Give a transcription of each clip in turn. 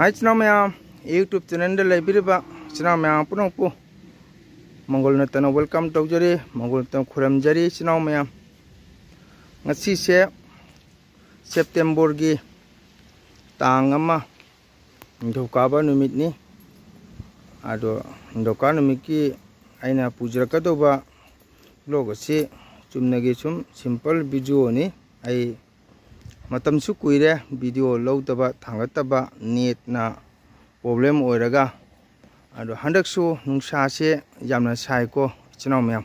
Hai channel ma'am YouTube channel दे library channel ma'am पुनः पु मंगल नतन welcome तौजरी मंगल तम खुरमजरी channel ma'am ngasi se September gi tang ama ndokaba numit ni ado ndoka numit ki aina pujarakadoba logo se chumnagi chum simple video ni ai matam su kuire video lowtaba thangataba net na problem oiraga ado handak su nungsa se yamna sai ko chino myam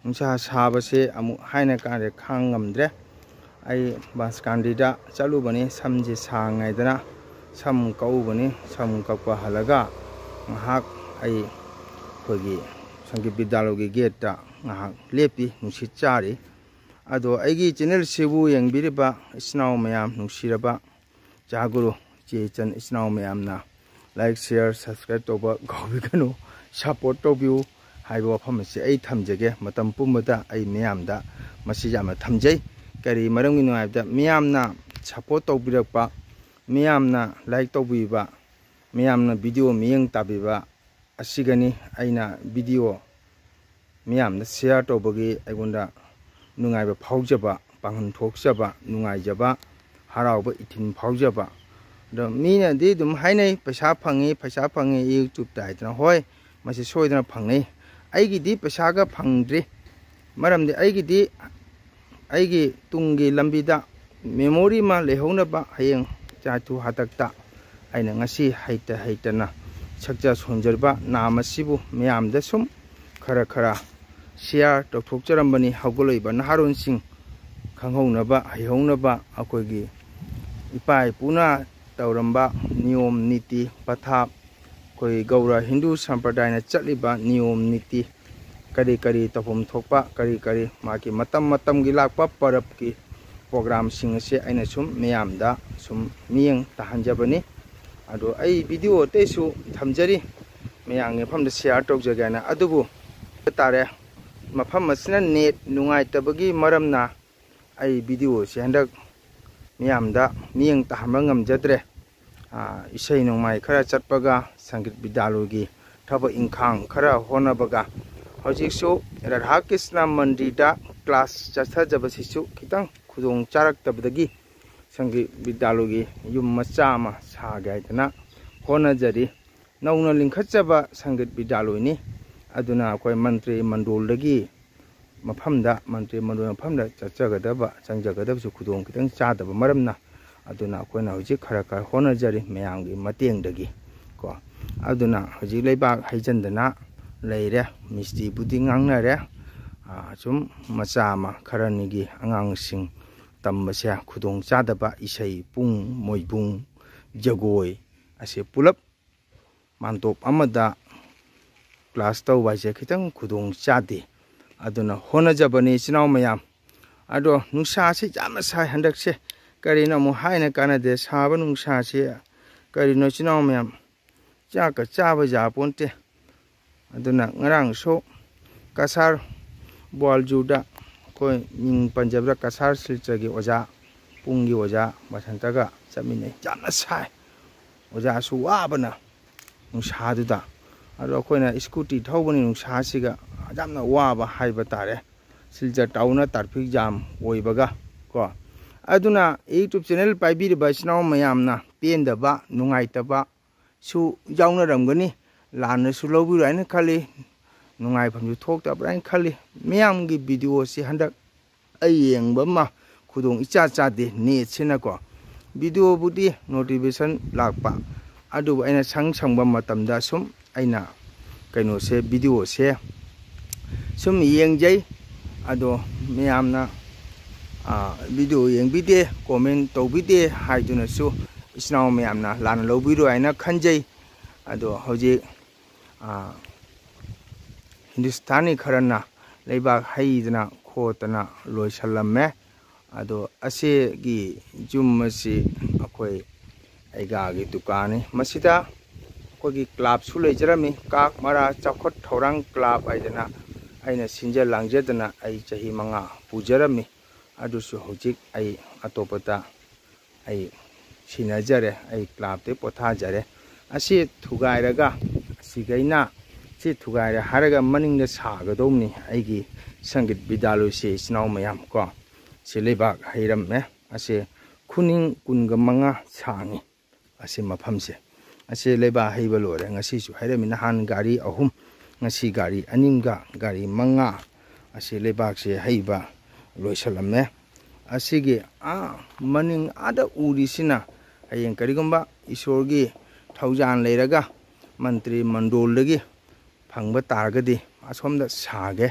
nungsa saba se amu haina ka re khangamdre ai bas kandida chalu bani samje sangai dana sam kau bani sam kakwa halaga hak ai khogi sangi bidalogi geta ngahak lepi nusi chari ado aigi channel sebu yangbiriba isnaw mayam nusiraba jaguru chechan isnaw mayam na like share subscribe toba gawiganu support tobiu haibo phamse ai thamjage matam pumada ai mayamda masi jama thamjai kari marangi no aibda mayamna support tobirakpa mayamna like tobiba mayamna video miyang tabiba asigani aina video mayamna share tobagi aigonda nungaiba phaujaba pangan thokjaba nungaijaba harauba itin phaujaba do mina di dum hainai paisa phangi YouTube ta itna hoi masi soidana phangi aigi di paisa ga phangdri maramdi aigi tungi lambida memory ma lehona ba hayeng chatu hatakta aina ngasi haitana sakja sonjarba namasibu miyamda sum khara share tokthokjarambani hawgoloiba naharun sing khanghounaba haihonaba akoigi ipai puna tauramba niyom niti pathap koi gaura hindu sampradayna chatliba niyom niti kari tafum thokpa kari maki matam gi lakpa parab ki program sing se aina sum miyamda sum miyeng tahanjabani ado ai video te su thamjari miyange famda share tokjagana adubu tare mafam masina net nungai tabagi maramna ai video se handak miyamda miyeng tahama ngamjadre isai nongmai khara chatpaga sangit bidalogi thaba ingkhang khara honabaga hojiksu Radha Krishna Mandida class chathajabasisu kitang khudong charak tabdagi sangit bidalogi yum machama sagaidana honajari nauna lingkhachaba sangit bidaloni aduna koi mantri mandol dagi mafamda mantri mandol mafamda chachagadaba changjagadaba su khudong kitang chadaba maramna aduna koina hoji khara honajari mayamgi mateng dagi ko aduna hoji leibak haijandana leire misti budi ngangnare sum machama kharanigi angangsing tambase khudong chadaba isai pung moibung jagoi ase pulap mantop amada class tau waise khitang khudong chade aduna honajabani chinaw mayam ado nungsa se jama sai handak se karina mu haina kanade saba nungsa se karino chinaw mayam chaka chaba ja ponte aduna ngarang so kasar boljuda koi ning panjabra kasar silchagi oja pungi oja basantaga chamine jama sai oja su wabana nungsa duda ado koina scooty thawbani nungsa siga jamna waba haiba tare silja tauna tarfik jam oibaga ko aduna YouTube channel paibiriba chinaw mayamna pendaba nungaitaba su jauna ramgani lana su lobiru aina khali nungai phamju thokta brain khali miyamgi video si handak ayengba ma khudong icha chade ne chena ko video budi notification lakpa adu aina sangba matamda sum aina kaino se video se sum yengjai ado miyamna video yengbide comment tobide haiduna su isnaw miyamna lana lobiru aina khanjai ado hoji hindustani kharana leibak haidna khotana loisalamme ado ase gi jummasi akoi aiga gi dukani masida kogi club su lejarami kak mara chakhot thorang club aidana aina sinja langjadana ai chahi manga pujarami adusu hojik ai atopata ai सिनाजरे आई क्लाबते पोथाजरे असी थुगाइरगा सिगैना सी थुगाइर हारगा मनिंग सागदोमनी आईगी संगीत विद्यालय से इचनाव मयाम को सिलेबाग हैरमे असे खुनिंग कुनगा मंगा सांगी असे मफमसे असे लेबा हैबा लोरे ngasisu हैरमिना हान गाड़ी अहुम ngasi गाड़ी अनिमगा गाड़ी मंगा असे लेबाग से हैबा लोइसलमे असिगे मनिंग आदा उरिसिना हयें करिगुम्बा ईश्वरगी थौजान लेरगा मंत्री मंडोलदगी फंगबा तारगदी असोमदा सागे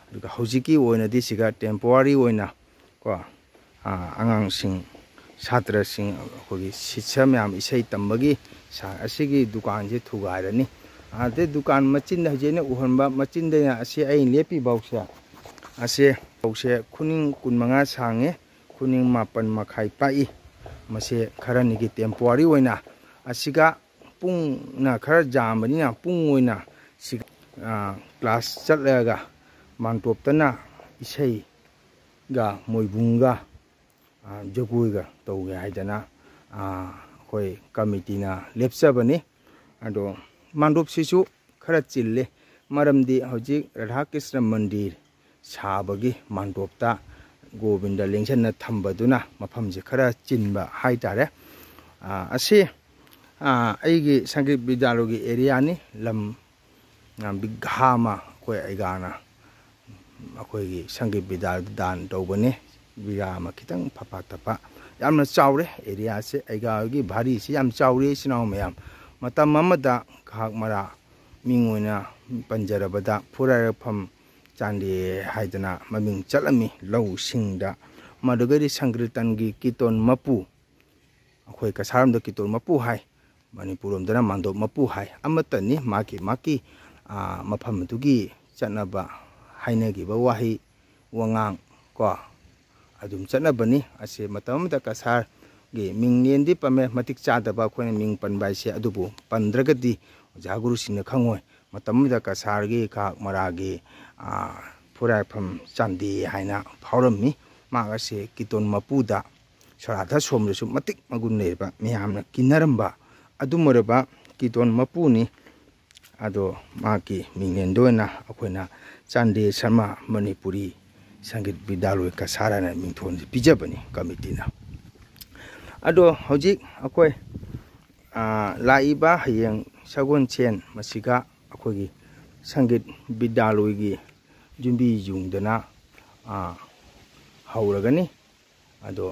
अदुगा हौजिकी ओइनादि सिगा टेम्पोरारी ओइना को आंगांसिंग छात्रसिंग अखोगी शिक्षा म्याम इसै तंबगी सा असिगी दुकान जे थुगाइरनी आदे दुकान मचिन हजेने उहनबा मचिन देना असे आई लेपि बाउसे असे बाउसे खुनिंग कुनमंगा सांगे खुनिंग मापन मखाई पाई मसे खरनिगी टेम्पोरारी ओइना असिगा पुंग ना खर जामबनिना पुंग ओइना क्लास चलगा मांटोपतना इसै गा मोइबुंगा जगोइगा तौगे हाइदना अखोय कमिटीना लेपसबनी अदो मांडोप सिसु खरा चिल्ले मरमदी हौजिक राधा कृष्ण मंदिर साबगी मांडोपता गोविंद लेंसन थंबदुना मफमजे खरा चिनबा हाइतारे असे आइगी संगीत विद्यालय एरिया नि लम बिघामा कोई आइगाना अखोगी संगीत विद्यालय दान तौबने बिघामा खितंग फपा तपा यामना चावरे एरिया से आइगागी भारी से याम चावरे सिनाव मयाम मतम ममदा खाक मरा मिंगोइना पंजरबदा फुरारफम चांदे हाइदना ममिंग चलमी लौ सिंगदा मदुगरी संकीर्तनगी कितोन मपु अखोय कसारमदा कितोन मपु हाय मणिपुरमदना मांडोप मपु हाय अमतनी माकी मफमदुगी चनबा हाइनगिबा वाही वंगांग को अदुम चनबनी असे मतमदा कसार गे मिंगनेंदी पमे मतिक चादबा खोने मिंग पनबाइसे अदुबु पंद्रगदी जागुरु सिंह खंगोय मतमदा कसारगी खाक मरागी फुराफम चांदी हाइना फावरमी मागासे कितोन मपुदा सराधा सोमरसु मतिक मगुन लेबा मियामना किनरंबा अदुमरबा कितोन मपुनी अदो माकी मिंगनेंदोना अखोइना चांदे शर्मा मणिपुरी संगीत विद्यालय कसाराना मिंथोन पिजबनी कमिटीना अदो हौजिक अखोय लाइबा हयें सगोन चेन मसिगा अखोगी संगीत विद्यालय की जुम्बी जुंगदना हौरगनी अदो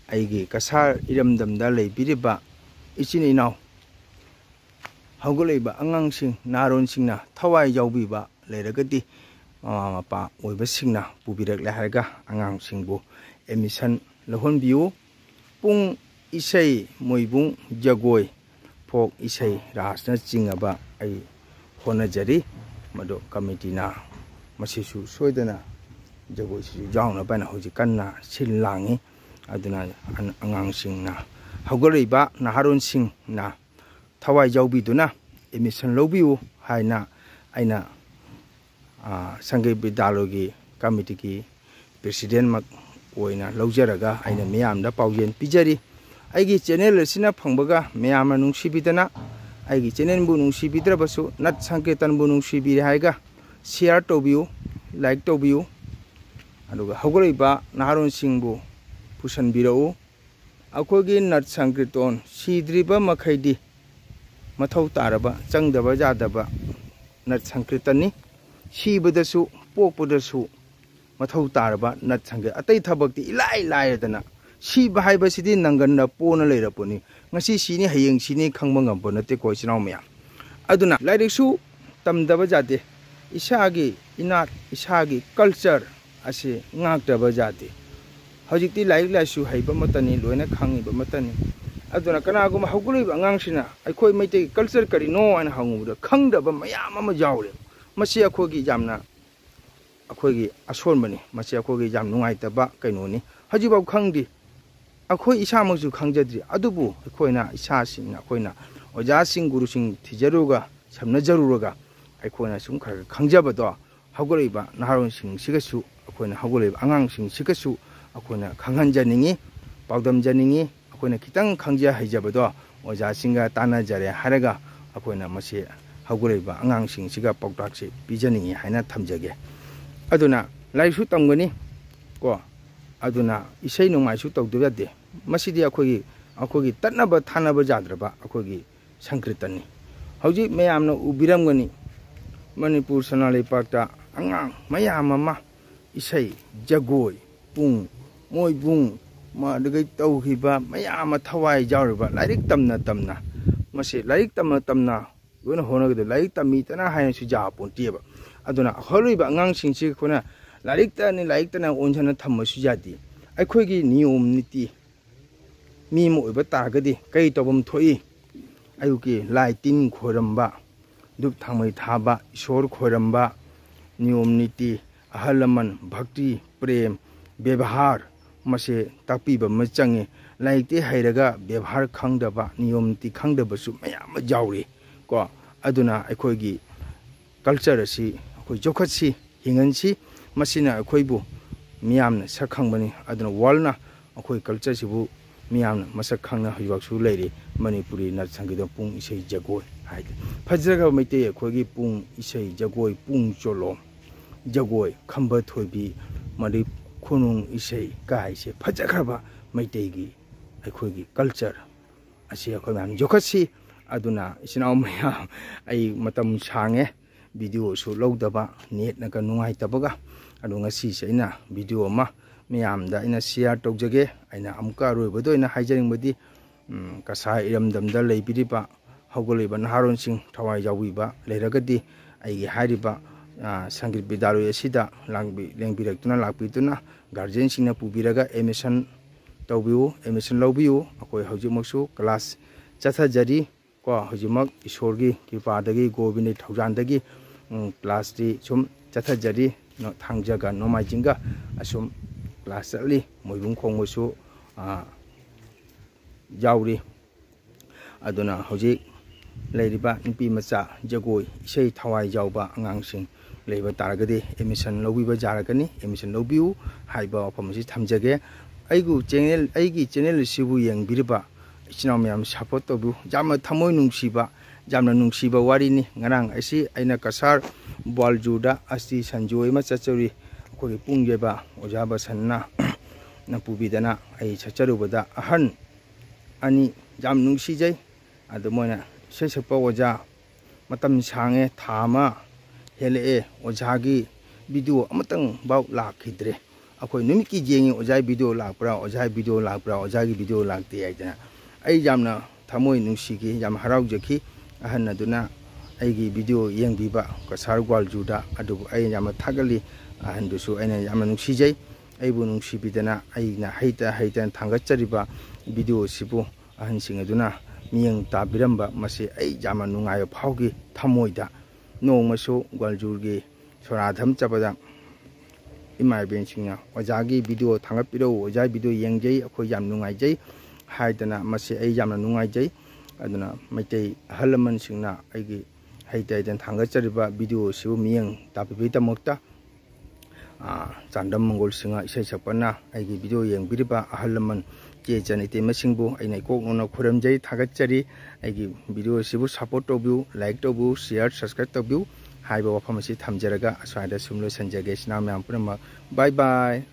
आइगी कसार इरमदमदा लेबिरिबा इचिन इनाव हौगलैबा अंगांसिंग नारोनसिंगना थवाई याउबिबा लेरगदी ममा मपा ओइबसिंगना पुबिरकले हारगा अंगांसिंगबु एडमिशन लहोनबियु पुंग इसै मोइबुंग जगोय फोक इसै रासना चिंगबा आई होनजरी मदो कमिटीना मसिसु सोयदना जगोय सिसु जाउनबाना हौजि कन्ना सिल्लांगी अदुना अंगांसिंगना हौगलैबा नाहारोनसिंगना थवाई याउबिदुना एडमिशन लौबियु हाइना आइना संगीत विद्यालय की कमिटी की प्रेसिडेंट मक ओइना लौजरगा आइना मियामदा पाउजेन पिजरी आइगी चैनल असिना फंबगा मियामना नुंसिबिदना आइगी चैनल बु नुंसिबिद्रबसु नट संकीर्तन बु नुंसिबिरे हाइगा शेयर तौबियु लाइक तौबियु अदुगा हौगलैबा नाहारोन सिंहबु पुसनबिरौ अखोगी नट संकीर्तन सिद्रिबा मखैदि मथौ तारबा चंगदबा जादबा नट संकीर्तननि सिबदसु पोकपदसु मथौ तारबा नट संगे अतै थबक्ति इलाइ लायदना सिबा हाइबसिदि नंगन पोना लेरपोनि ngasi sini hayeng sini khangba ngam nate ko sinau mya aduna lairiksu tamdaba jate isagi inat isagi culture ase ngakdaba jate hojikti laik laisu haiba matani loina khangiba matani aduna kana gum hauguliba angangsina aikhoi maite culture kari no ana hanguda khangdaba mayam ama jawre masi akhogi jamna akhogi asonbani masi akhogi jam nungaitaba kainoni hajibau khangdi अखोई इसामसु खंगजद्री अदुबु अखोइना इसासिंग अखोइना ओजासिंग गुरुसिंग थिजरुगा समनजरुगा अखोइना सुम खर खंगजबदो हगुलैबा नाहारोनसिंग सिगसु अखोइना हगुलैबा अंगांसिंग सिगसु अखोइना खंगहनजनिंगी पाउदमजनिंगी ꯑꯩꯈꯣꯏꯅ ꯈꯤꯇꯪ ꯈꯪꯖ ꯍꯩꯖꯕꯗꯣ ꯑꯣꯖꯥꯁꯤꯡꯒ ꯇꯥꯟꯅꯖꯔꯦ ꯍꯥꯏꯔꯒ ꯑꯩꯈꯣꯏꯅ ꯃꯁꯤ ꯍꯧꯒꯠꯂꯛꯏꯕ ꯑꯉꯥꯡꯁꯤꯡꯁꯤꯒ ꯄꯥꯎꯇꯥꯛꯁꯤ ꯄꯤꯖꯅꯤꯡꯉꯤ ꯍꯥꯏꯅ ꯊꯝꯖꯒꯦ ꯑꯗꯨꯅ ꯂꯥꯏꯔꯤꯛꯁꯨ ꯇꯝꯒꯅꯤ ꯀꯣ ꯑꯗꯨꯅ ꯏꯁꯩ ꯅꯣꯡꯃꯥꯏꯁꯨ ꯇꯧꯗꯕ ꯌꯥꯗꯦ ꯃꯁꯤꯗꯤ ꯑꯩꯈꯣꯏꯒꯤ ꯇꯠꯅꯕ ꯊꯥꯅꯕ ꯌꯥꯗ꯭ꯔꯕ ꯑꯩꯈꯣꯏꯒꯤ ꯁꯪꯀ꯭ꯔꯤꯇꯟꯅꯤ ꯍꯧꯖꯤꯛ ꯃꯌꯥꯝꯅ ꯎꯕꯤꯔꯝꯒꯅꯤ ꯃꯅꯤꯄꯨꯔ ꯁꯅꯥ ꯂꯩꯄꯥꯛꯇ ꯑꯉꯥꯡ ꯃꯌꯥꯝ ꯑꯃ ꯏꯁꯩ ꯖꯒꯣꯏ ꯃꯣꯏꯕꯨꯡ ꯑꯗꯨꯒ ꯇꯧꯈꯤꯕ ꯃꯌꯥꯝ ꯑꯃ ꯊꯋꯥꯏ ꯌꯥꯎꯔꯤꯕ ꯂꯥꯏꯔꯤꯛ ꯇꯝꯅ ꯇꯝꯅ ꯃꯁꯤ ꯂꯥꯏꯔꯤꯛ ꯇꯝꯅ ꯇꯝꯅ ꯂꯣꯏꯅ ꯍꯣꯠꯅꯒꯗꯕ ꯂꯥꯏꯔꯤꯛ ꯇꯝꯃꯤꯇꯅ ꯍꯥꯏꯅꯁꯨ ꯌꯥꯄꯣꯟꯇꯦꯕ ꯑꯗꯨꯅ ꯍꯧꯔꯛꯏꯕ ꯑꯉꯥꯡꯁꯤꯡꯁꯤ ꯑꯩꯈꯣꯏꯅ ꯂꯥꯏꯔꯤꯛꯇꯅ ꯑꯣꯟꯁꯤꯟꯅ ꯊꯝꯕꯁꯨ ꯌꯥꯗꯦ ꯑꯩꯈꯣꯏꯒꯤ ꯅꯤꯌꯣꯝ ꯅꯤꯇꯤ ꯃꯤ ꯑꯃ ꯑꯣꯏꯕ ꯇꯥꯔꯒꯗꯤ ꯀꯔꯤ ꯇꯧꯐꯝ ꯊꯣꯛꯏ ꯑꯌꯨꯛꯀꯤ ꯂꯥꯏ ꯇꯤꯟ ꯈꯣꯏꯔꯝꯕ ꯙꯨꯞ ꯊꯥꯡꯃꯩ ꯊꯥꯕ ꯏꯁꯣꯔ ꯈꯣꯏꯔꯝꯕ ꯅꯤꯌꯣꯝ ꯅꯤꯇꯤ ꯑꯍꯜ ꯂꯃꯟ ꯚꯛꯇꯤ ꯄ꯭ꯔꯦꯝ ꯕꯦꯕꯍꯥꯔ ꯃꯁꯤ ꯇꯥꯛꯄꯤꯕ ꯑꯃ ꯆꯪꯉꯤ ꯂꯥꯏꯔꯤꯛꯇꯤ ꯍꯩꯔꯒ ꯕꯦꯕꯍꯥꯔ ꯈꯪꯗꯕ ꯅꯤꯌꯣꯝ ꯅꯤꯇꯤ ꯈꯪꯗꯕꯁꯨ ꯃꯌꯥꯝ ꯑꯃ ꯌꯥꯎꯔꯤ ꯀꯣ ꯑꯗꯨꯅ ꯑꯩꯈꯣꯏꯒꯤ ꯀꯜꯆꯔ ꯑꯁꯤ ꯑꯩꯈꯣꯏ ꯌꯣꯛꯈꯠꯁꯤ ꯍꯤꯡꯍꯟꯁꯤ ꯃꯁꯤꯅ ꯑꯩꯈꯣꯏꯕꯨ ꯃꯤꯌꯥꯝꯅ ꯁꯛ ꯈꯪꯕꯅꯤ ꯑꯗꯨꯅ ꯋꯥꯔꯜꯅ ꯑꯩꯈꯣꯏ ꯀꯜꯆꯔꯁꯤꯕꯨ ꯃꯤꯌꯥꯝꯅ ꯃꯁꯛ ꯈꯪꯅ ꯍꯧꯖꯤꯛꯁꯨ ꯂꯩꯔꯤ ꯃꯅꯤꯄꯨꯔꯤ ꯅꯥꯠ ꯁꯪꯒꯤꯠ ꯄꯨꯡ ꯏꯁꯩ ꯖꯒꯣꯏ ꯍꯥꯏꯗꯤ ꯐꯖꯈ꯭ꯔꯕ ꯃꯩꯇꯩ ꯑꯩꯈꯣꯏꯒꯤ ꯄꯨꯡ ꯏꯁꯩ ꯖꯒꯣꯏ ꯄꯨꯡ ꯆꯣꯂꯣꯝ ꯖꯒꯣꯏ ꯈꯝꯕ ꯊꯣꯏꯕꯤ ꯃꯔꯤ ꯈꯨꯅꯨꯡ ꯏꯁꯩ ꯀꯥꯏꯁꯦ ꯐꯖꯈ꯭ꯔꯕ ꯃꯩꯇꯩꯒꯤ ꯑꯩꯈꯣꯏꯒꯤ ꯀꯜꯆꯔ ꯑꯁꯤ ꯑꯩꯈꯣꯏ ꯃꯌꯥꯝ ꯌꯣꯛꯈꯠꯁꯤ ꯑꯗꯨꯅ ꯏꯆꯤꯟ ꯏꯅꯥꯎ ꯃꯌꯥꯝ ꯑꯩ ꯃꯇꯝ ꯁꯥꯡꯉꯦ ꯚꯤꯗꯤꯑꯣꯁꯨ ꯂꯧꯗꯕ ꯅꯦꯠꯅꯒ ꯅꯨꯡꯉꯥꯏꯇꯕꯒ ꯑꯗꯣ ꯉꯁꯤꯁꯦ ꯑꯩꯅ ꯚꯤꯗꯤꯑꯣ ꯑꯃ ꯃꯌꯥꯝꯗ ꯑꯩꯅ ꯁꯤꯌꯥꯔ ꯇꯧꯖꯒꯦ ꯑꯩꯅ ꯑꯃꯨꯛꯀ ꯑꯔꯣꯏꯕꯗ ꯑꯣꯏꯅ ꯍꯥꯏꯖꯅꯤꯡꯕꯗꯤ ꯀꯁꯥꯔ ꯏꯔꯝꯗꯝꯗ ꯂꯩꯕꯤꯔꯤꯕ ꯍꯧꯒꯠꯂꯤꯕ ꯅꯍꯥꯔꯣꯟꯁꯤꯡ ꯊꯋꯥꯏ ꯌꯥꯎꯕꯤꯕ ꯂꯩꯔꯒꯗꯤ ꯑꯩꯒꯤ ꯍꯥꯏꯔꯤꯕ ꯁꯪꯒꯤꯠ ꯕꯤꯗ꯭ꯌꯥꯂꯣꯏ ꯑꯁꯤꯗ ꯂꯦꯡꯕꯤꯔꯛꯇꯨꯅ ꯂꯥꯛꯄꯤꯗꯨꯅ ꯒꯥꯔꯖꯤꯌꯟꯁꯤꯡꯅ ꯄꯨꯕꯤꯔꯒ ꯑꯦꯗꯃꯤꯁꯟ ꯇꯧꯕꯤꯌꯨ ꯑꯦꯗꯃꯤꯁꯟ ꯂꯧꯕꯤꯌꯨ ꯑꯩꯈꯣꯏ ꯍꯧꯖꯤꯛꯃꯛꯁꯨ ꯀ꯭ꯂꯥꯁ ꯆꯠꯊꯖꯔꯤ ꯀꯣ ꯍꯧꯖꯤꯛꯃꯛ ꯏꯁꯣꯔꯒꯤ ꯀ꯭ꯔꯤꯄꯥꯗꯒꯤ ꯒꯣꯕꯤꯟꯗꯒꯤ ꯊꯧꯖꯥꯟꯗꯒꯤ ꯀ꯭ꯂꯥꯁꯇꯤ ꯁꯨꯝ ꯆꯠꯊꯖꯔꯤ ꯊꯥꯡꯖꯒ ꯅꯣꯡꯃꯥꯏꯖꯤꯡꯒ ꯑꯁꯨꯝ ꯀ꯭ꯂꯥꯁ ꯆꯠꯂꯤ ꯃꯣꯏꯕꯨꯡ ꯈꯣꯡꯕꯁꯨ ꯌꯥꯎꯔꯤ ꯑꯗꯨꯅ ꯍꯧꯖꯤꯛ ꯂꯩꯔꯤꯕ ꯅꯨꯄꯤ ꯃꯆꯥ ꯖꯒꯣꯏ ꯏꯁꯩ ꯊꯋꯥꯏ ꯌꯥꯎꯕ ꯑꯉꯥꯡꯁꯤꯡ ꯂꯩꯕ ꯇꯥꯔꯒꯗꯤ ꯑꯦꯗꯃꯤꯁꯟ ꯂꯧꯕꯤꯕ ꯌꯥꯔꯒꯅꯤ ꯑꯦꯗꯃꯤꯁꯟ ꯂꯧꯕꯤꯌꯨ ꯍꯥꯏꯕ ꯋꯥꯐꯝ ꯑꯁꯤ ꯊꯝꯖꯒꯦ ꯑꯩꯒꯤ ꯆꯦꯅꯦꯜ ꯑꯁꯤꯕꯨ ꯌꯦꯡꯕꯤꯔꯤꯕ ꯏꯆꯤꯟ ꯏꯅꯥꯎ ꯃꯌꯥꯝ ꯁꯞꯄꯣꯔꯠ ꯇꯧꯕꯤꯌꯨ ꯌꯥꯝꯅ ꯊꯃꯣꯏ ꯅꯨꯡꯁꯤꯕ ꯌꯥꯝꯅ ꯅꯨꯡꯁꯤꯕ ꯋꯥꯔꯤꯅꯤ ꯉꯔꯥꯡ ꯑꯁꯤ ꯑꯩꯅ ꯀꯁꯥꯔ ꯕ꯭ꯋꯥꯜꯖꯨꯗ ꯑꯁꯇꯤ ꯁꯟꯖꯣꯏ ꯑꯃ ꯆꯠꯆꯔꯨꯏ ꯑꯩꯈꯣꯏꯒꯤ ꯄꯨꯡ ꯌꯩꯕ ꯑꯣꯖꯥ ꯕꯁꯟꯅ ꯄꯨꯕꯤꯗꯅ ꯑꯩ ꯆꯠꯆꯔꯨꯕꯗ ꯑꯍꯟ ꯑꯅꯤ ꯌꯥꯝ ꯅꯨꯡꯁꯤꯖꯩ ꯑꯗꯨ ꯃꯣꯏꯅ ꯏꯁꯩ ꯁꯛꯄ ꯑꯣꯖꯥ ꯃꯇꯝ ꯁꯥꯡꯉꯦ ꯊꯥ ꯑꯃ ꯍꯦꯜꯂꯛꯑꯦ ꯑꯣꯖꯥꯒꯤ ꯚꯤꯗꯤꯑꯣ ꯑꯃꯇꯪ ꯐꯥꯎ ꯂꯥꯛꯈꯤꯗ꯭ꯔꯦ ꯑꯩꯈꯣꯏ ꯅꯨꯃꯤꯠꯀꯤ ꯌꯦꯡꯉꯤ ꯑꯣꯖꯥꯒꯤ ꯚꯤꯗꯤꯑꯣ ꯂꯥꯛꯄ꯭ꯔꯥ ꯑꯣꯖꯥꯒꯤ ꯚꯤꯗꯤꯑꯣ ꯂꯥꯛꯄ꯭ꯔꯥ ꯑꯣꯖꯥꯒꯤ ꯚꯤꯗꯤꯑꯣ ꯂꯥꯛꯇꯦ ꯍꯥꯏꯗꯅ ꯑꯩ ꯌꯥꯝꯅ ꯊꯃꯣꯏ ꯅꯨꯡꯁꯤꯈꯤ ꯌꯥꯝ ꯍꯔꯥꯎꯖꯈꯤ ꯑꯍꯟ ꯑꯗꯨꯅ ꯑꯩꯒꯤ ꯚꯤꯗꯤꯑꯣ ꯌꯦꯡꯕꯤꯕ ꯀꯁꯥꯔ ꯒ꯭ꯋꯥꯜꯖꯨꯗ ꯑꯗꯨꯕꯨ ꯑꯩ ꯌꯥꯝꯅ ꯊꯥꯒꯠꯂꯤ ꯑꯍꯟꯗꯨꯁꯨ ꯑꯩꯅ ꯌꯥꯝꯅ ꯅꯨꯡꯁꯤꯖꯩ ꯑꯩꯕꯨ ꯅꯨꯡꯁꯤꯕꯤꯗꯅ ꯑꯩꯅ ꯍꯩꯇꯅ ꯊꯥꯡꯒꯠꯆꯔꯤꯕ ꯚꯤꯗꯤꯑꯣꯁꯤꯕꯨ ꯑꯍꯟꯁꯤꯡ ꯑꯗꯨꯅ ꯃꯤꯠꯌꯦꯡ ꯇꯥꯕꯤꯔꯝꯕ ꯃꯁꯤ ꯑꯩ ꯌꯥꯝꯅ ꯅꯨꯡꯉꯥꯏꯕ ꯐꯥꯎꯈꯤ ꯊꯃꯣꯏꯗ ꯅꯣꯡꯃꯁꯨ ꯒ꯭ꯋꯥꯜꯖꯨꯔꯒꯤ ꯁꯣꯔꯥꯙꯝ ꯆꯠꯄꯗ ꯏꯃꯥ ꯏꯕꯦꯟꯁꯤꯡꯅ ꯑꯣꯖꯥꯒꯤ ꯚꯤꯗꯤꯑꯣ ꯊꯥꯡꯒꯠꯄꯤꯔꯛꯎ ꯑꯣꯖꯥꯒꯤ ꯚꯤꯗꯤꯑꯣ ꯌꯦꯡꯖꯩ ꯑꯩꯈꯣꯏ ꯌꯥꯝ ꯅꯨꯡꯉꯥꯏꯖꯩ ꯍꯥꯏꯗꯅ ꯃꯁꯤ ꯑꯩ ꯌꯥꯝꯅ ꯅꯨꯡꯉꯥꯏꯖꯩ ꯑꯗꯨꯅ ꯃꯩꯇꯩ ꯑꯍꯜ ꯂꯃꯟꯁꯤꯡꯅ ꯑꯩꯒꯤ ꯍꯩꯇꯅ ꯊꯥꯡꯒꯠꯆꯔꯤꯕ ꯚꯤꯗꯤꯑꯣꯁꯤꯕꯨ ꯃꯤꯠꯌꯦꯡ ꯇꯥꯕꯤꯕꯒꯤꯗꯃꯛꯇ ꯆꯥꯟꯗꯝ ꯃꯪꯒꯣꯜ ꯁꯤꯡꯍ ꯏꯁꯩ ꯁꯛꯄꯅ ꯑꯩꯒꯤ ꯚꯤꯗꯤꯑꯣ ꯌꯦꯡꯕꯤꯔꯤꯕ ꯑꯍꯜ ꯂꯃꯟ ꯆꯦꯆꯟ ꯏꯇꯩꯃꯁꯤꯡꯕꯨ ꯑꯩꯅ ꯏꯀꯣꯛꯅꯅ ꯈꯨꯔꯨꯝꯖꯩ ꯊꯥꯒꯠꯆꯔꯤ ꯑꯩꯒꯤ ꯚꯤꯗꯤꯑꯣꯁꯤꯕꯨ ꯁꯞꯄꯣꯔꯠ ꯇꯧꯕꯤꯌꯨ ꯂꯥꯏꯛ ꯇꯧꯕꯤꯌꯨ ꯁꯤꯌꯥꯔ ꯁꯕꯁꯀ꯭ꯔꯥꯏꯕ ꯇꯧꯕꯤꯌꯨ ꯍꯥꯏꯕ ꯋꯥꯐꯝ ꯑꯁꯤ ꯊꯝꯖꯔꯒ ꯑꯁ꯭ꯋꯥꯏꯗ ꯁꯨꯝ ꯂꯣꯏꯁꯤꯟꯖꯒꯦ ꯏꯆꯤꯟ ꯏꯅꯥꯎ ꯃꯌꯥꯝ ꯄꯨꯝꯅꯃꯛ ꯕꯥꯏ ꯕꯥꯏ